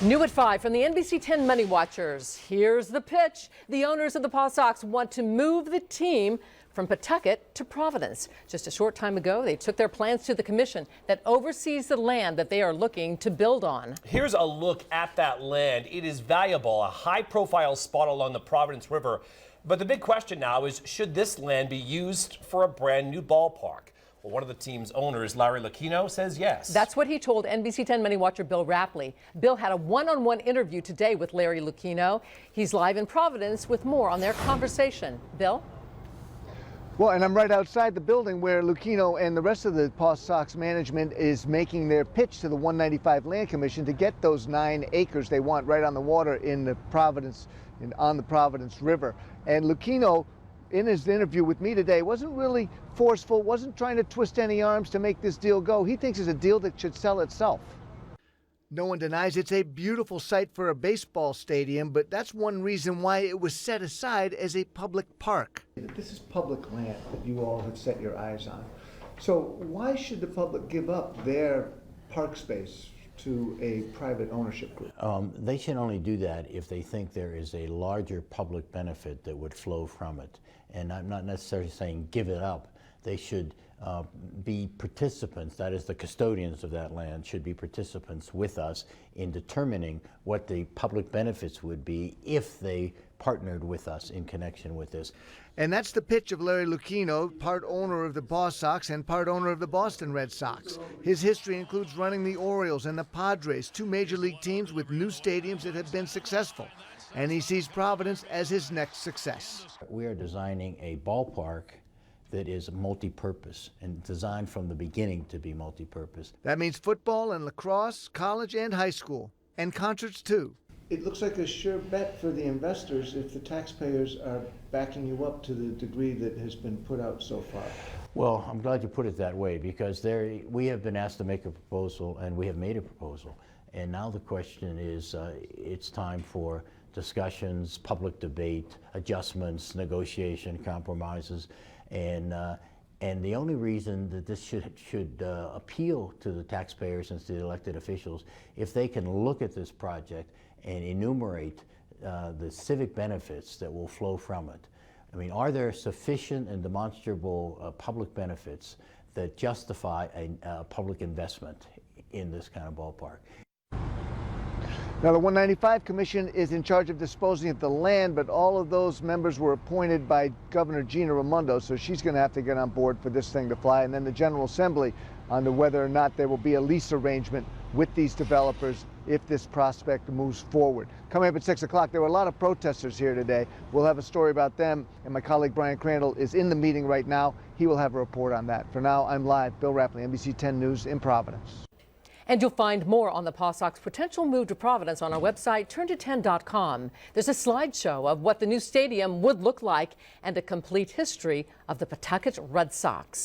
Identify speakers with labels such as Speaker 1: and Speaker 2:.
Speaker 1: New at 5 from the NBC 10 Money Watchers. Here's the pitch. The owners of the PawSox want to move the team from Pawtucket to Providence. Just a short time ago, they took their plans to the commission that oversees the land that they are looking to build on.
Speaker 2: Here's a look at that land. It is valuable, a high-profile spot along the Providence River. But the big question now is, should this land be used for a brand new ballpark? Well, one of the team's owners, Larry Lucchino, says yes. That's
Speaker 1: what he told NBC 10 Money Watcher Bill Rapley. Bill had a one-on-one interview today with Larry Lucchino. He's live in Providence with more on their conversation. Bill?
Speaker 3: Well, and I'm right outside the building where Lucchino and the rest of the PawSox management is making their pitch to the 195 Land Commission to get those 9 acres they want right on the water in the Providence, on the Providence River. And Lucchino, in his interview with me today, wasn't really forceful, wasn't trying to twist any arms to make this deal go. He thinks it's a deal that should sell itself. No one denies it's a beautiful site for a baseball stadium, but that's one reason why it was set aside as a public park. This is public land that you all have set your eyes on. So why should the public give up their park space to a private ownership group?
Speaker 4: They should only do that if they think there is a larger public benefit that would flow from it. And I'm not necessarily saying give it up. They should be participants, that is the custodians of that land, should be participants with us in determining what the public benefits would be if they partnered with us in connection with this.
Speaker 3: And that's the pitch of Larry Lucchino, part owner of the PawSox and part owner of the Boston Red Sox. His history includes running the Orioles and the Padres, 2 major league teams with new stadiums that have been successful. And he sees Providence as his next success.
Speaker 4: We are designing a ballpark that is multi-purpose and designed from the beginning to be multi-purpose.
Speaker 3: That means football and lacrosse, college and high school, and concerts too. It looks like a sure bet for the investors if the taxpayers are backing you up to the degree that has been put out so far.
Speaker 4: Well, I'm glad you put it that way, because we have been asked to make a proposal, and we have made a proposal. And now the question is, it's time for discussions, public debate, adjustments, negotiation, compromises. And the only reason that this should appeal to the taxpayers and to the elected officials, if they can look at this project and enumerate the civic benefits that will flow from it. I mean, are there sufficient and demonstrable public benefits that justify a public investment in this kind of ballpark?
Speaker 3: Now, the 195 Commission is in charge of disposing of the land, but all of those members were appointed by Governor Gina Raimondo, so she's going to have to get on board for this thing to fly. And then the General Assembly on whether or not there will be a lease arrangement with these developers if this prospect moves forward. Coming up at 6 o'clock, there were a lot of protesters here today. We'll have a story about them, and my colleague Brian Crandall is in the meeting right now. He will have a report on that. For now, I'm live. Bill Rapley, NBC 10 News in Providence.
Speaker 1: And you'll find more on the PawSox potential move to Providence on our website, turnto10.com. There's a slideshow of what the new stadium would look like and a complete history of the Pawtucket Red Sox.